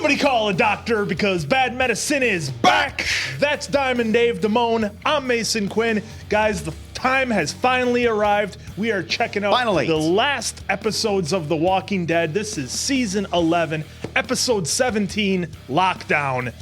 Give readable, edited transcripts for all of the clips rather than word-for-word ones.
Somebody call a doctor because bad medicine is back. That's Diamond Dave Damone. I'm Mason Quinn. Guys, the time has finally arrived. We are checking out the last episodes of The Walking Dead. This is season 11, episode 17, Lockdown.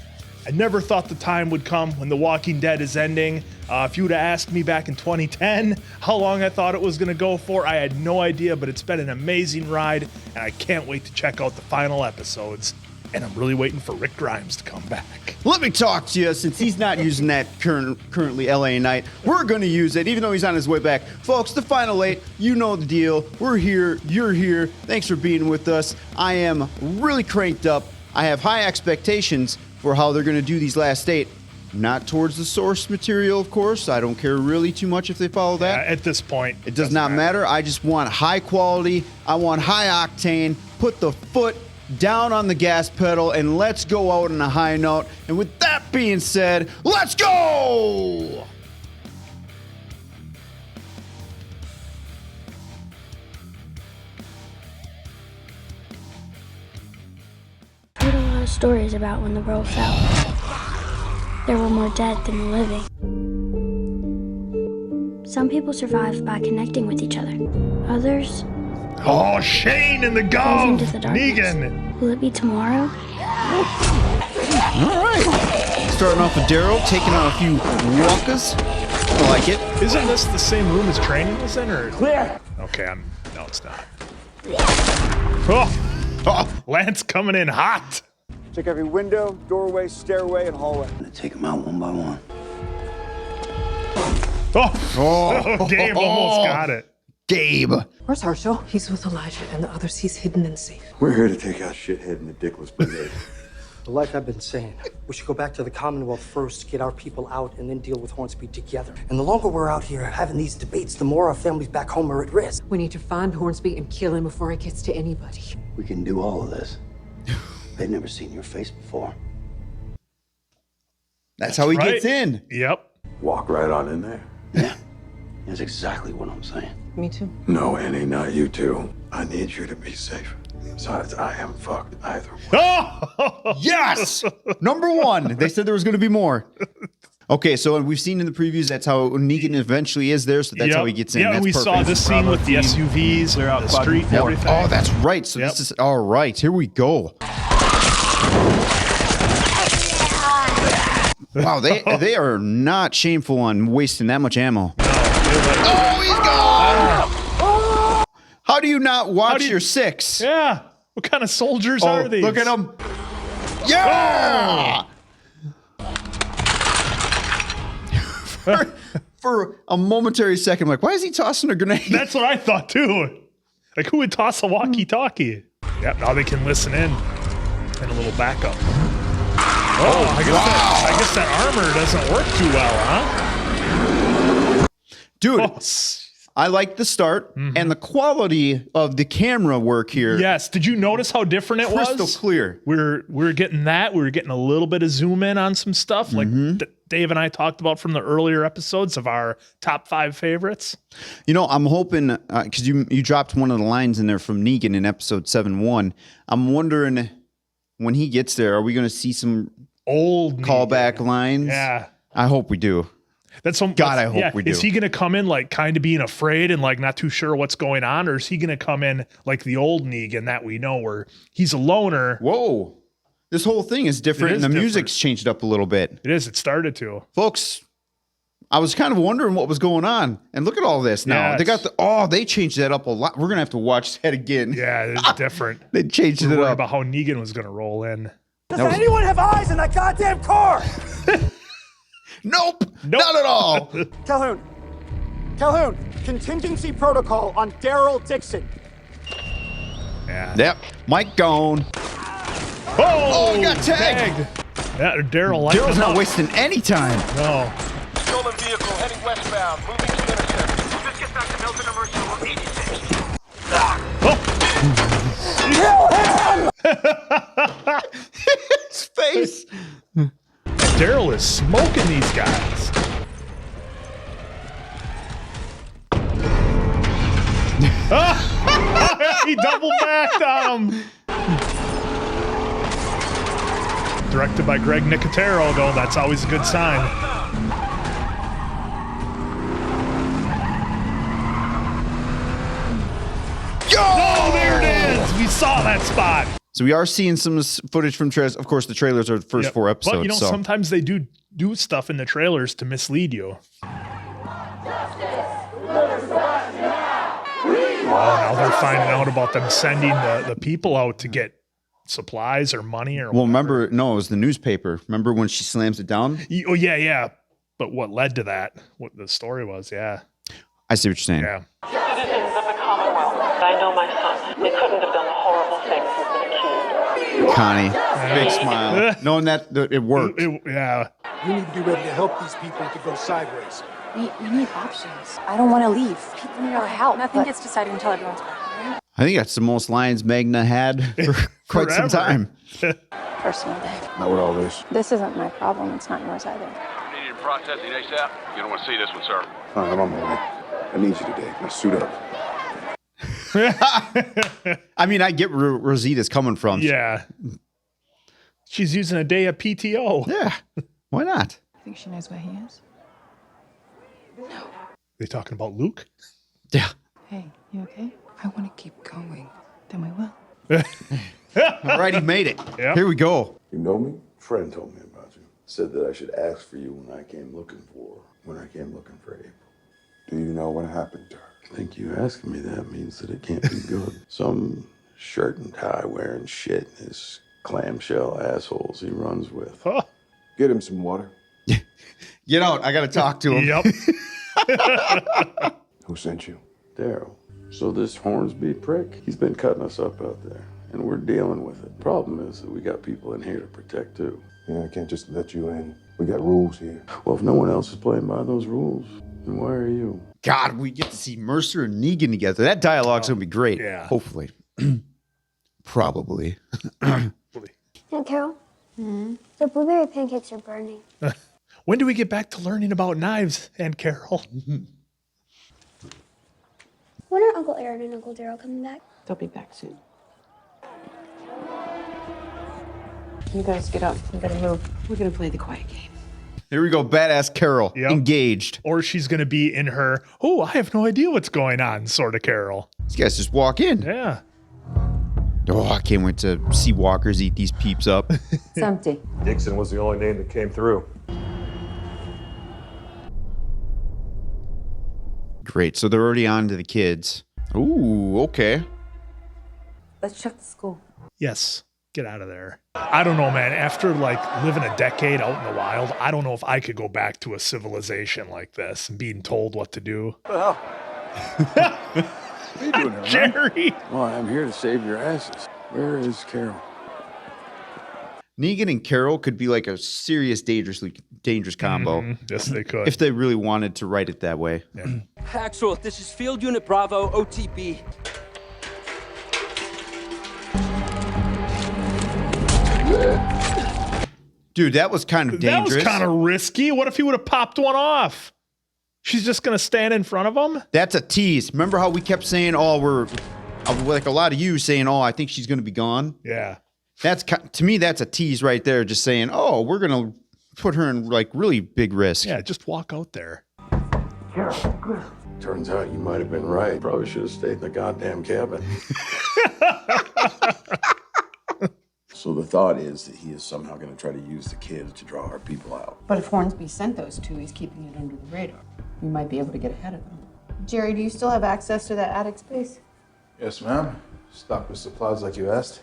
I never thought the time would come when The Walking Dead is ending. If you would have asked me back in 2010 how long I thought it was going to go for, I had no idea, but it's been an amazing ride, and I can't wait to check out the final episodes. And I'm really waiting for Rick Grimes to come back. Let me talk to you, since he's not using that currently LA Night. We're going to use it, even though he's on his way back. Folks, the final 8, you know the deal. We're here, you're here. Thanks for being with us. I am really cranked up. I have high expectations for how they're going to do these last 8. Not towards the source material, of course. I don't care really too much if they follow that. At this point. It does not matter. I just want high quality. I want high octane. Put the foot down on the gas pedal and let's go out on a high note. And with that being said, let's go! I heard a lot of stories about when the world fell. There were more dead than living. Some people survived by connecting with each other. Others... Oh, Shane and the Gov! Negan! Will it be tomorrow? All right. Starting off with Daryl, taking on a few walkers. I like it. Isn't this the same room as training was in, or? Clear! Okay, no, it's not. Oh, Lance coming in hot. Check every window, doorway, stairway, and hallway. I'm gonna take them out one by one. Oh, Gabe almost got it. Gabe. Where's Herschel? He's with Elijah, and the others he's hidden and safe. We're here to take out shithead and the dickless brigade. Like I've been saying, we should go back to the Commonwealth first, get our people out, and then deal with Hornsby together. And the longer we're out here having these debates, the more our families back home are at risk. We need to find Hornsby and kill him before it gets to anybody. We can do all of this. They've never seen your face before. That's how he gets in. Yep. Walk right on in there. Yeah, that's exactly what I'm saying. Me too. No, Annie, not you two. I need you to be safe. Besides, I haven't fucked either one. Oh! Yes! Number 1. They said there was going to be more. Okay, so we've seen in the previews that's how Negan eventually is there, so that's how he gets in. Yeah, that's we perfect. saw this scene with the SUVs, the street, and everything. Oh, that's right. So this is all right. Here we go. Wow, they are not shameful on wasting that much ammo. Oh, he's gone! How do you not watch your 6? Yeah. What kind of soldiers are these? Look at them. Yeah! For a momentary second, I'm like, why is he tossing a grenade? That's what I thought too. Like, who would toss a walkie-talkie? Yep, now they can listen in. And a little backup. Oh, I guess that armor doesn't work too well, huh? Dude, I like the start and the quality of the camera work here. Yes. Did you notice how different it was? Crystal clear. We're getting that. We were getting a little bit of zoom in on some stuff, like Dave and I talked about from the earlier episodes of our top 5 favorites. You know, I'm hoping, because you dropped one of the lines in there from Negan in episode 7-1. I'm wondering, when he gets there, are we going to see some old callback lines? Yeah. I hope we do. I hope we do. Is he going to come in like kind of being afraid and like not too sure what's going on? Or is he going to come in like the old Negan that we know, where he's a loner? Whoa. This whole thing is different, and the music's changed up a little bit. It is. It started to. Folks, I was kind of wondering what was going on. And look at all this now. Yeah, they changed that up a lot. We're going to have to watch that again. Yeah, it's different. They changed it up. About how Negan was going to roll in. Does anyone have eyes in that goddamn car? Nope, not at all. Calhoun, contingency protocol on Daryl Dixon. Yeah. Yep, Mike gone. Oh, he got tagged. Yeah, Daryl's not wasting any time. No. Stolen vehicle heading westbound, moving to intercept. Just get back to Milton Commercial 86. Kill him! His face. Daryl is smoking these guys. He double backed on him. Directed by Greg Nicotero, though. That's always a good sign. Oh, there it is. We saw that spot. So we are seeing some footage from trailers. Of course, the trailers are the first 4 episodes. But, you know, so. sometimes they do stuff in the trailers to mislead you. Oh, now they're finding out about them sending the people out to get supplies or money or Well, whatever. remember, no, it was the newspaper. Remember when she slams it down? Oh, yeah. But what led to that? What the story was, yeah. I see what you're saying. Yeah. Citizens of the Commonwealth, I know my son. They couldn't have done the horrible things he's been accused. Connie, big smile. Knowing that it worked. Yeah. You need to be ready to help these people if it goes sideways. We need options. I don't want to leave. People need our help. Nothing gets decided until everyone's back, right? I think that's the most lines Magna had for quite some time. Personal day. Not with all this. This isn't my problem. It's not yours either. Need you processing ASAP? You don't want to see this one, sir. All right, I'm on my way. I need you today. Now suit up. I mean, I get where Rosita's coming from. Yeah. She's using a day of PTO. Yeah. Why not? I think she knows where he is. No. They talking about Luke? Yeah. Hey, you okay? I want to keep going. Then we will. All right, he made it. Yep. Here we go. You know me? A friend told me about you. Said that I should ask for you when I came looking for April. Do you know what happened to her? I think you asking me that means that it can't be good. Some shirt and tie wearing shit is clamshell assholes he runs with. Huh. Get him some water. Get out. I got to talk to him. Yep. Who sent you? Daryl. So this Hornsby prick, he's been cutting us up out there, and we're dealing with it. Problem is that we got people in here to protect too. Yeah, I can't just let you in. We got rules here. Well, if no one else is playing by those rules, then why are you? God, we get to see Mercer and Negan together. That dialogue's going to be great. Yeah. Hopefully. Probably. Aunt Carol? The blueberry pancakes are burning. When do we get back to learning about knives, Aunt Carol? When are Uncle Aaron and Uncle Daryl coming back? They'll be back soon. You guys get up. We gotta move. We're gonna play the quiet game. Here we go. Badass Carol. Yep. Engaged. Or she's going to be in her, oh, I have no idea what's going on, sort of Carol. These guys just walk in. Yeah. Oh, I can't wait to see walkers eat these peeps up. It's empty. Dixon was the only name that came through. Great. So they're already on to the kids. Ooh, okay. Let's check the school. Yes. Get out of there. I don't know, man. After like living a decade out in the wild, I don't know if I could go back to a civilization like this and being told what to do. What are you doing here, Jerry. Well, I'm here to save your asses. Where is Carol? Negan and Carol could be like a serious, dangerous combo. Yes, they could. If they really wanted to write it that way. Yeah. Axel, this is Field Unit Bravo, OTB. Dude, that was kind of dangerous. That was kind of risky. What if he would have popped one off? She's just going to stand in front of him? That's a tease. Remember how we kept saying, oh, we're like a lot of you saying, oh, I think she's going to be gone? Yeah. That's to me, that's a tease right there. Just saying, oh, we're going to put her in like really big risk. Yeah, just walk out there. Carol, turns out you might have been right. Probably should have stayed in the goddamn cabin. So the thought is that he is somehow going to try to use the kids to draw our people out. But if Hornsby sent those two, he's keeping it under the radar. We might be able to get ahead of them. Jerry, do you still have access to that attic space? Yes, ma'am. Stocked with supplies like you asked.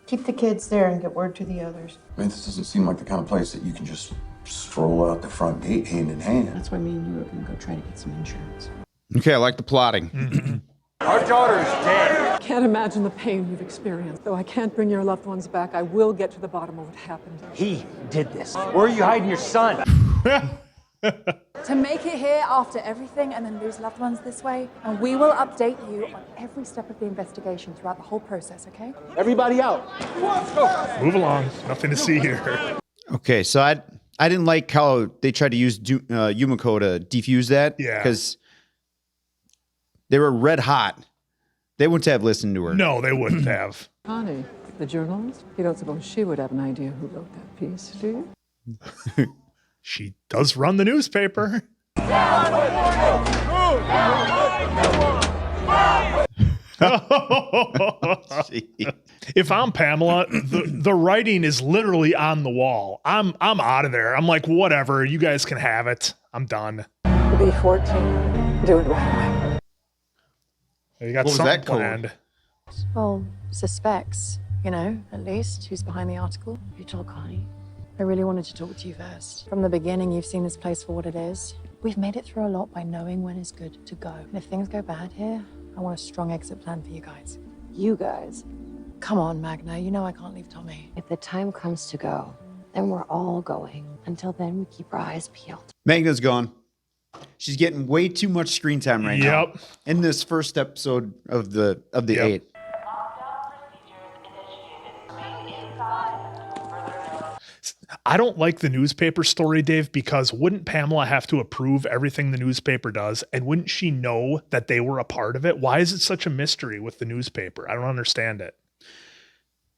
Keep the kids there and get word to the others. I mean, this doesn't seem like the kind of place that you can just stroll out the front gate hand in hand. That's why me and you are going to go try to get some insurance. Okay, I like the plotting. Our daughter's dead. Can't imagine the pain you've experienced. Though I can't bring your loved ones back, I will get to the bottom of what happened. He did this. Where are you hiding your son? To make it here after everything and then lose loved ones this way, and we will update you on every step of the investigation throughout the whole process, okay? Everybody out. Move along. Nothing to see here. Okay, so I didn't like how they tried to use Yumiko to defuse that. Yeah. Because they were red hot. They wouldn't have listened to her. No, they wouldn't have. Connie, The journalist? You don't suppose she would have an idea who wrote that piece, do you? She does run the newspaper. If I'm Pamela, the writing is literally on the wall. I'm out of there. I'm like, whatever, you guys can have it. I'm done. Be 14. Do it right away. You got something planned. Well, suspects, you know, at least, who's behind the article. You told Connie. I really wanted to talk to you first. From the beginning, you've seen this place for what it is. We've made it through a lot by knowing when is good to go. And if things go bad here, I want a strong exit plan for you guys. You guys. Come on, Magna. You know I can't leave Tommy. If the time comes to go, then we're all going. Until then, we keep our eyes peeled. Magna's gone. She's getting way too much screen time right now. In this first episode of the 8. I don't like the newspaper story, Dave, because wouldn't Pamela have to approve everything the newspaper does? And wouldn't she know that they were a part of it? Why is it such a mystery with the newspaper? I don't understand it.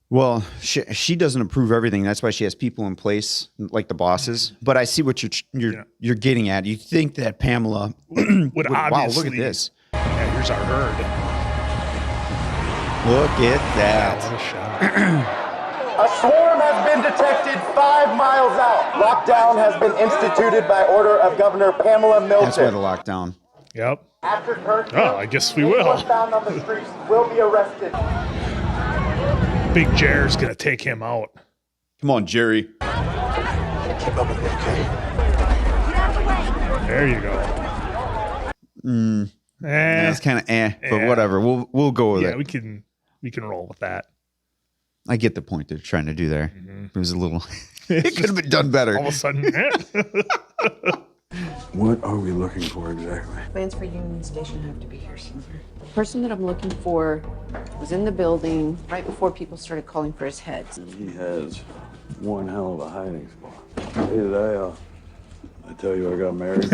Well, she doesn't approve everything. That's why she has people in place, like the bosses. But I see what you're getting at. You think that Pamela would obviously... Wow, look at this. Yeah, here's our herd. Look at that. What a shot. A swarm has been detected 5 miles out. Lockdown has been instituted by order of Governor Pamela Milton. That's why the lockdown. Yep. After curfew, oh, I guess we will. anyone found on the streets will be arrested. Big Jer's gonna take him out. Come on, Jerry. Keep up with me, okay? There you go. That's kind of but whatever. We'll go with it. Yeah, we can roll with that. I get the point they're trying to do there. It was a little. It could have been done better. All of a sudden. What are we looking for exactly? Plans for Union Station have to be here somewhere. The person that I'm looking for was in the building right before people started calling for his head. He has one hell of a hiding spot. Hey, did I tell you I got married?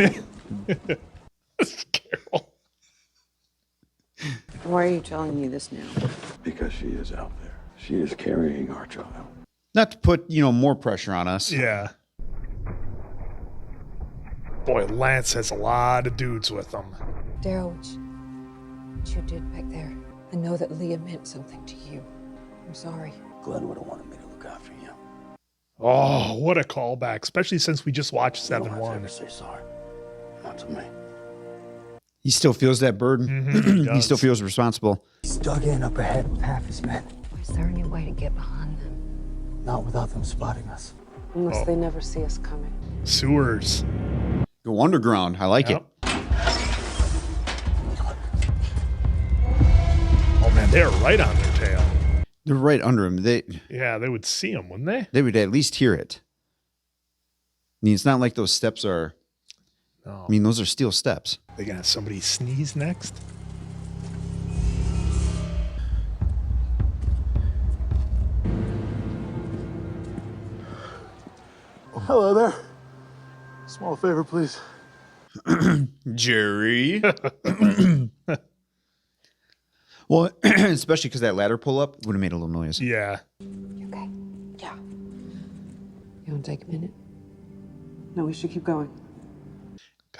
Carol. Why are you telling me this now? Because she is out there. She is carrying our child. Not to put, more pressure on us. Yeah. Boy, Lance has a lot of dudes with him. Daryl, what you did back there, I know that Leah meant something to you. I'm sorry. Glenn would have wanted me to look after you. Oh, what a callback, especially since we just watched 7-1. You don't have to ever say sorry. Not to me. He still feels that burden. He still feels responsible. He's dug in up ahead with half his men. Is there any way to get behind them? Not without them spotting us. Unless they never see us coming. Sewers. Go underground. I like it. Oh, man, they're right on their tail. They're right under him. They would see him, wouldn't they? They would at least hear it. I mean, it's not like those steps are... No. I mean, those are steel steps. They gonna have somebody sneeze next? Hello there. Small favor, please. Jerry. Well, especially because that ladder pull up would have made a little noise. Yeah. Okay. Yeah. You want to take a minute? No, we should keep going.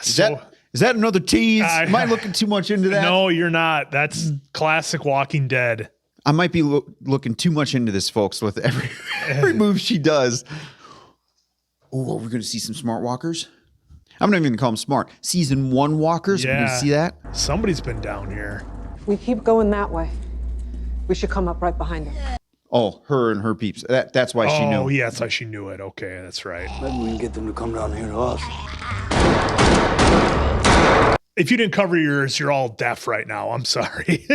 Is that another tease? Am I looking too much into that? No, you're not. That's classic Walking Dead. I might be looking too much into this, folks, with every move she does. Oh, we're going to see some smart walkers? I'm not even going to call them smart. Season 1 walkers? Yeah. We're going to see that? Somebody's been down here. If we keep going that way, we should come up right behind them. Oh, her and her peeps. That's why she knew. Oh, yeah, that's why she knew it. Okay, that's right. Maybe we can get them to come down here to us. If you didn't cover your ears, you're all deaf right now. I'm sorry.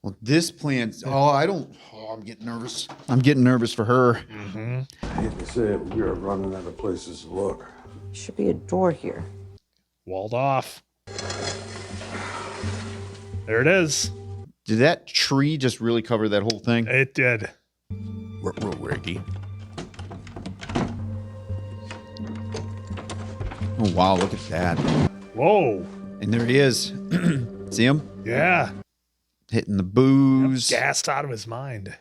Well, this plan... I'm getting nervous. I'm getting nervous for her. I hate to say it, but we are running out of places to look. There should be a door here. Walled off. There it is. Did that tree just really cover that whole thing? It did. Ricky. Oh, wow, look at that. Whoa. And there he is. See him? Yeah. Hitting the booze. Gassed out of his mind.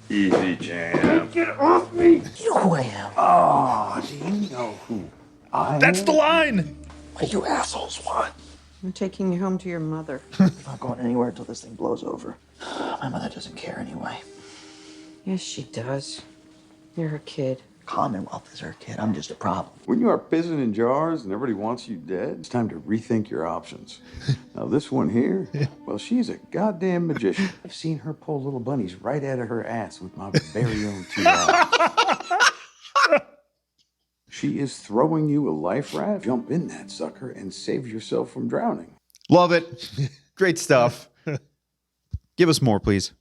Easy, champ. Get off me! You know who I am. Oh, do you know who I am? That's the line. What you assholes want? I'm taking you home to your mother. I'm not going anywhere until this thing blows over. My mother doesn't care anyway. Yes, she does. You're her kid. Commonwealth is her kid. I'm just a problem. When you are pissing in jars and everybody wants you dead, it's time to rethink your options. Now, this one here, well, she's a goddamn magician. I've seen her pull little bunnies right out of her ass with my very own 2 eyes. She is throwing you a life raft. Jump in that sucker and save yourself from drowning. Love it. Great stuff. Give us more, please.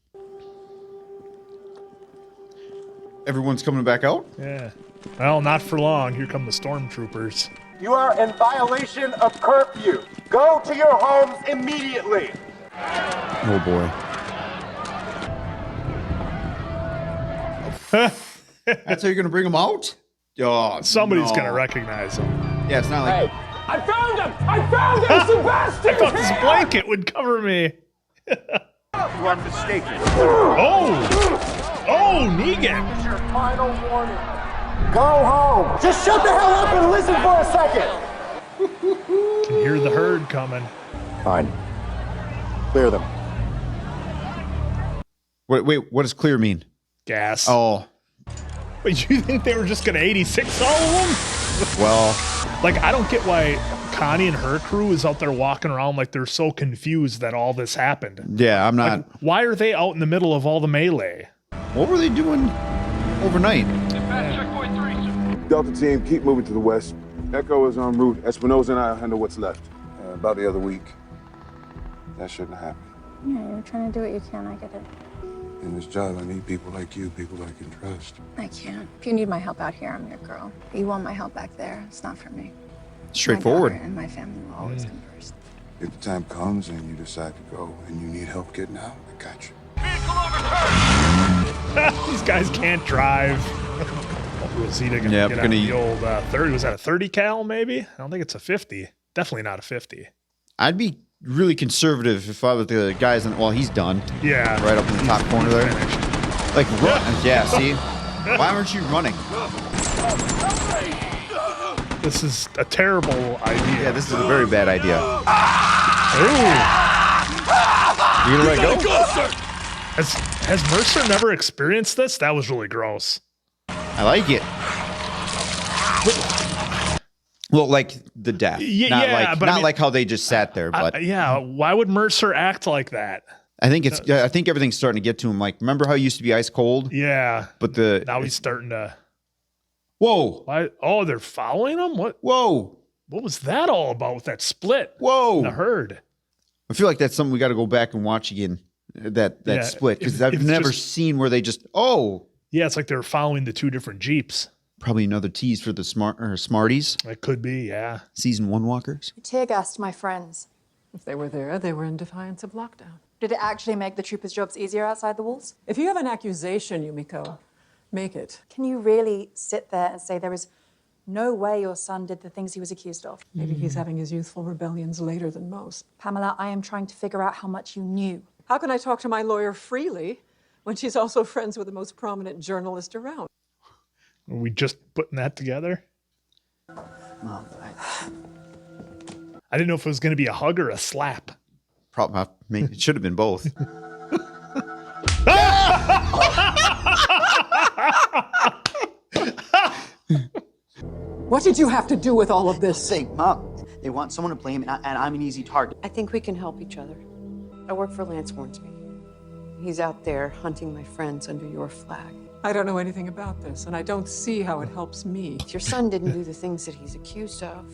Everyone's coming back out? Yeah. Well, not for long. Here come the stormtroopers. You are in violation of curfew. Go to your homes immediately. Oh, boy. That's how you're going to bring them out? Oh, Somebody's no. going to recognize him. Yeah, it's not like... Hey, I found him! I found him, Sebastian! I thought this blanket would cover me. You are mistaken. Oh, Negan. This is your final warning. Go home. Just shut the hell up and listen for a second. Can hear the herd coming. Fine. Clear them. Wait, what does clear mean? Gas. Oh. Wait, you think they were just going to 86 all of them? Well. Like, I don't get why Connie and her crew is out there walking around like they're so confused that all this happened. Yeah, I'm not. Like, why are they out in the middle of all the melee? What were they doing overnight? Delta team, keep moving to the west. Echo is en route. Espinosa and I'll handle what's left. About the other week. That shouldn't happen. Yeah, you're trying to do what you can. I get it. In this job, I need people like you, people I can trust. I can't. If you need my help out here, I'm your girl. If you want my help back there, it's not for me. Straightforward. My daughter and my family will always come first. If the time comes and you decide to go and you need help getting out, I got you. These guys can't drive. Rosita gonna get out the old 30. Was that a 30 cal maybe? I don't think it's a 50. Definitely not a 50. I'd be really conservative if I was the guys in, well, he's done. Yeah. Right up in the top corner there. Like, run. Yeah, see? Why aren't you running? This is a terrible idea. Yeah, this is a very bad idea. Ooh. You gonna let go? Has Mercer never experienced this? That was really gross. I like it. Well, like the death. Not like how they just sat there, but yeah, why would Mercer act like that? I think everything's starting to get to him. Like, remember how he used to be ice cold? Yeah. But now he's starting to. Whoa. Why? Oh, they're following him? What? Whoa. What was that all about with that split? Whoa. The herd. I feel like that's something we got to go back and watch again. That split, because I've never seen where they just Yeah, it's like they're following the two different Jeeps. Probably another tease for the Smarties. It could be, yeah. Season 1 walkers. Tear gassed my friends. If they were there, they were in defiance of lockdown. Did it actually make the troopers' jobs easier outside the walls? If you have an accusation, Yumiko, make it. Can you really sit there and say there is no way your son did the things he was accused of? Maybe he's having his youthful rebellions later than most. Pamela, I am trying to figure out how much you knew. How can I talk to my lawyer freely when she's also friends with the most prominent journalist around? Are we just putting that together? Mom, I didn't know if it was going to be a hug or a slap. Probably, it should have been both. What did you have to do with all of this? Say, Mom, they want someone to blame, and I'm an easy target. I think we can help each other. I work for Lance Hornsby. He's out there hunting my friends under your flag. I don't know anything about this, and I don't see how it helps me. If your son didn't do the things that he's accused of,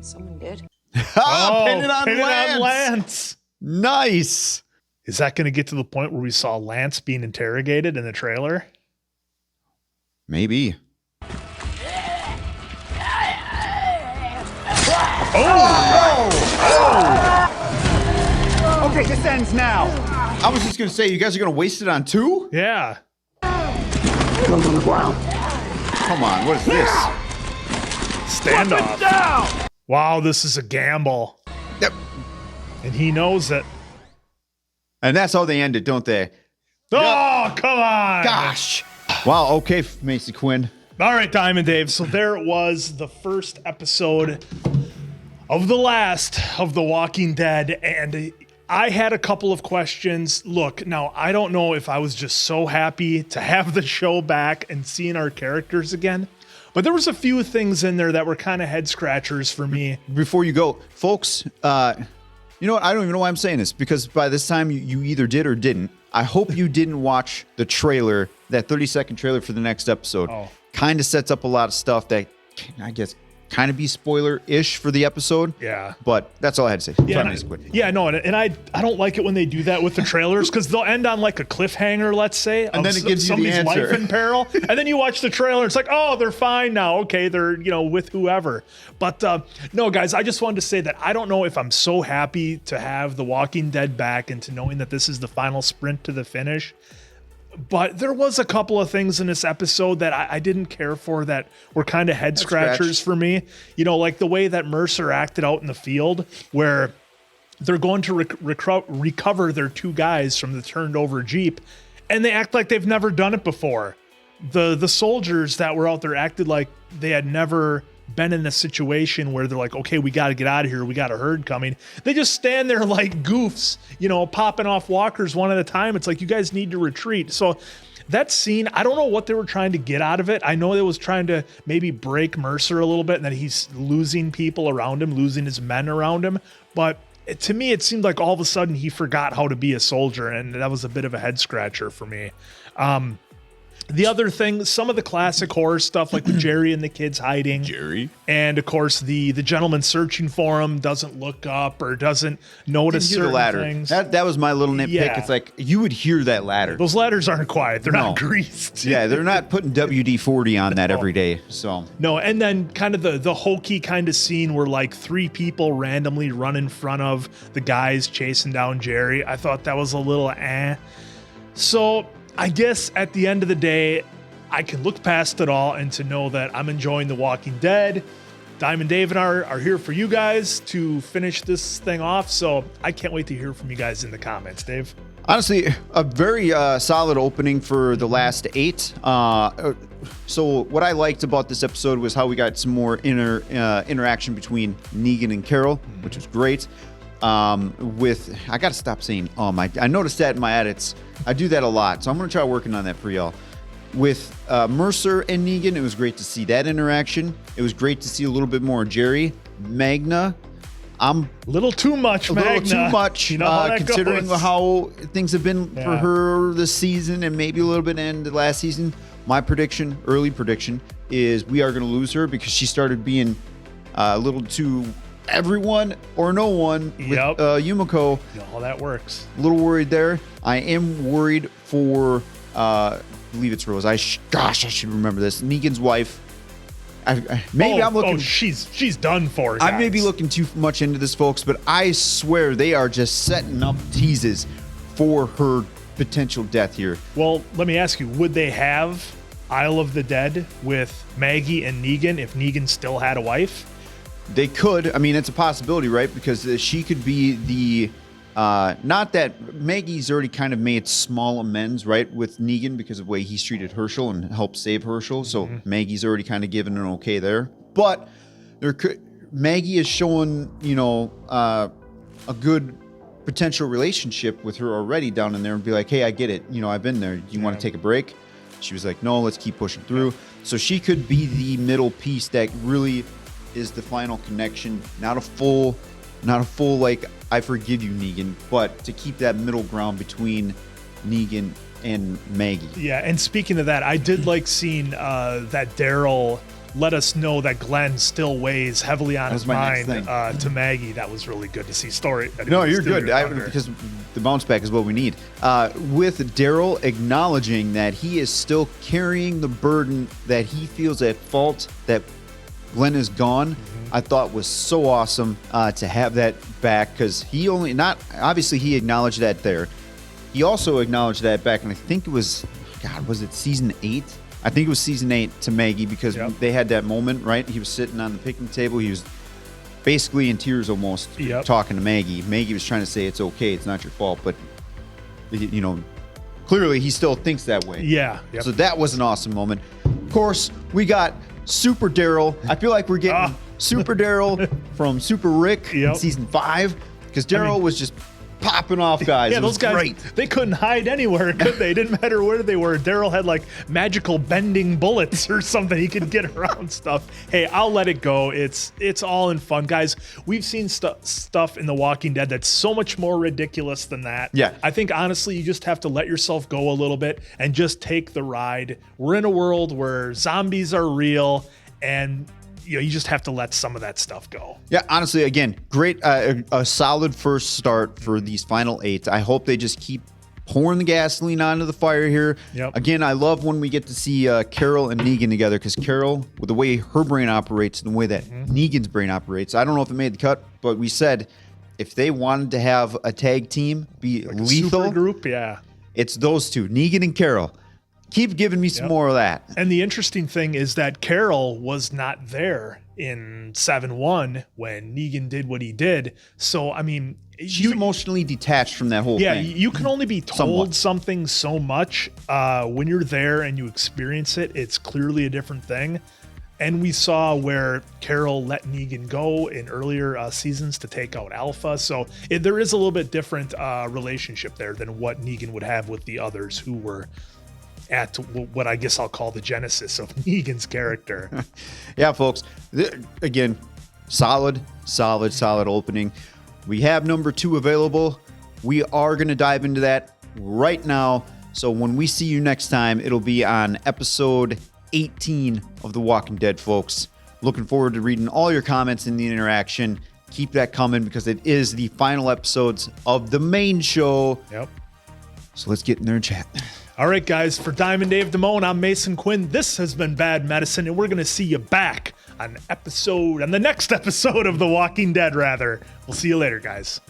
someone did. Pin it on Lance. Nice. Is that going to get to the point where we saw Lance being interrogated in the trailer? Maybe. Okay, this ends now. I was just going to say, you guys are going to waste it on 2? Yeah. Guns on the ground. Come on, what is this? Standoff. Wow, this is a gamble. Yep. And he knows it. And that's how they end it, don't they? Oh, come on. Gosh. Wow, okay, Macy Quinn. All right, Diamond Dave. So there it was, the first episode of the last of The Walking Dead. And I had a couple of questions. Look, now, I don't know if I was just so happy to have the show back and seeing our characters again, but there was a few things in there that were kind of head scratchers for me. Before you go, folks, you know what? I don't even know why I'm saying this, because by this time you either did or didn't. I hope you didn't watch the trailer, that 30-second trailer for the next episode. Kind of sets up a lot of stuff that, I guess, kind of be spoiler-ish for the episode. Yeah. But that's all I had to say. And I don't like it when they do that with the trailers, because they'll end on like a cliffhanger, let's say, and then it gives you the somebody's answer. life in peril, and then you watch the trailer, it's like, oh, they're fine now. Okay, they're with whoever. But no, guys, I just wanted to say that I don't know if I'm so happy to have The Walking Dead back and to knowing that this is the final sprint to the finish. But there was a couple of things in this episode that I didn't care for that were kind of head scratchers for me. Like the way that Mercer acted out in the field, where they're going to recover their two guys from the turned over Jeep, and they act like they've never done it before. The soldiers that were out there acted like they had never been in a situation where they're like, okay, we got to get out of here. We got a herd coming. They just stand there like goofs, popping off walkers one at a time. It's like, you guys need to retreat. So that scene, I don't know what they were trying to get out of it. I know they was trying to maybe break Mercer a little bit, and that he's losing people around him, losing his men around him. But to me, it seemed like all of a sudden he forgot how to be a soldier, and that was a bit of a head scratcher for me. The other thing, some of the classic horror stuff, like with Jerry and the kids hiding. Jerry. And, of course, the gentleman searching for him doesn't look up or doesn't notice certain things. That was my little nitpick. Yeah. It's like, you would hear that ladder. Those ladders aren't quiet. They're not greased. Yeah, they're not putting WD-40 on that every day. So no, and then kind of the hokey kind of scene where like three people randomly run in front of the guys chasing down Jerry. I thought that was a little So I guess at the end of the day, I can look past it all and to know that I'm enjoying The Walking Dead. Diamond Dave and I are here for you guys to finish this thing off. So I can't wait to hear from you guys in the comments, Dave. Honestly, a very solid opening for the last 8. So what I liked about this episode was how we got some more interaction between Negan and Carol, which was great. I got to stop saying I noticed that in my edits. I do that a lot, so I'm going to try working on that for y'all. With Mercer and Negan, it was great to see that interaction. It was great to see a little bit more of Jerry. Magna, a little too much, considering how things have been for her this season and maybe a little bit into last season. My early prediction, is we are going to lose her because she started being a little too everyone or no one with Yumiko. All that works. A little worried there. I am worried for, I believe it's Rose. I should remember this. Negan's wife. I'm looking. She's done for. I may be looking too much into this, folks, but I swear they are just setting up teases for her potential death here. Well, let me ask you: would they have Isle of the Dead with Maggie and Negan if Negan still had a wife? They could. I mean, it's a possibility, right? Because she could be the. Not that Maggie's already kind of made small amends, right, with Negan because of the way he's treated Herschel and helped save Herschel. So Maggie's already kind of given an okay there. But Maggie is showing, a good potential relationship with her already down in there and be like, hey, I get it. I've been there. Do you want to take a break? She was like, no, let's keep pushing through. So she could be the middle piece that really is the final connection. Not a full like, I forgive you, Negan, but to keep that middle ground between Negan and Maggie. Yeah, and speaking of that, I did like seeing that Daryl let us know that Glenn still weighs heavily on his mind to Maggie. That was really good to see. No, you're good. Because the bounce back is what we need. With Daryl acknowledging that he is still carrying the burden, that he feels at fault that Glenn is gone, I thought was so awesome to have that back, because he acknowledged that there. He also acknowledged that back, and I think it was, was it season 8? I think it was season 8 to Maggie, because they had that moment, right? He was sitting on the picnic table. He was basically in tears almost talking to Maggie. Maggie was trying to say, it's okay, it's not your fault. But you know, clearly he still thinks that way. Yeah. Yep. So that was an awesome moment. Of course, we got Super Daryl. I feel like we're getting Super Daryl from Super Rick in season 5 because Daryl was just popping off, guys. Yeah, it those guys, great. They couldn't hide anywhere, could they? It didn't matter where they were. Daryl had like magical bending bullets or something. He could get around stuff. Hey, I'll let it go. It's all in fun, guys. We've seen stuff in The Walking Dead that's so much more ridiculous than that. Yeah. I think honestly, you just have to let yourself go a little bit and just take the ride. We're in a world where zombies are real, and you just have to let some of that stuff go. Yeah, honestly, again, great, a solid first start for these final 8. I hope they just keep pouring the gasoline onto the fire here. Yep. Again, I love when we get to see Carol and Negan together because Carol, with the way her brain operates and the way that Negan's brain operates, I don't know if it made the cut, but we said if they wanted to have a tag team be like lethal, a super group, yeah, it's those two, Negan and Carol. Keep giving me some more of that. And the interesting thing is that Carol was not there in 7-1 when Negan did what he did. So, I mean, she's emotionally detached from that whole thing. Yeah, you can only be told something so much. When you're there and you experience it, it's clearly a different thing. And we saw where Carol let Negan go in earlier seasons to take out Alpha. So there is a little bit different relationship there than what Negan would have with the others who were at what I guess I'll call the genesis of Negan's character. Yeah, folks. Again, solid opening. We have number 2 available. We are going to dive into that right now. So when we see you next time, it'll be on episode 18 of The Walking Dead, folks. Looking forward to reading all your comments and the interaction. Keep that coming because it is the final episodes of the main show. Yep. So let's get in there and chat. All right, guys, for Diamond Dave Damone, I'm Mason Quinn. This has been Bad Medicine, and we're going to see you back on the next episode of The Walking Dead, rather. We'll see you later, guys.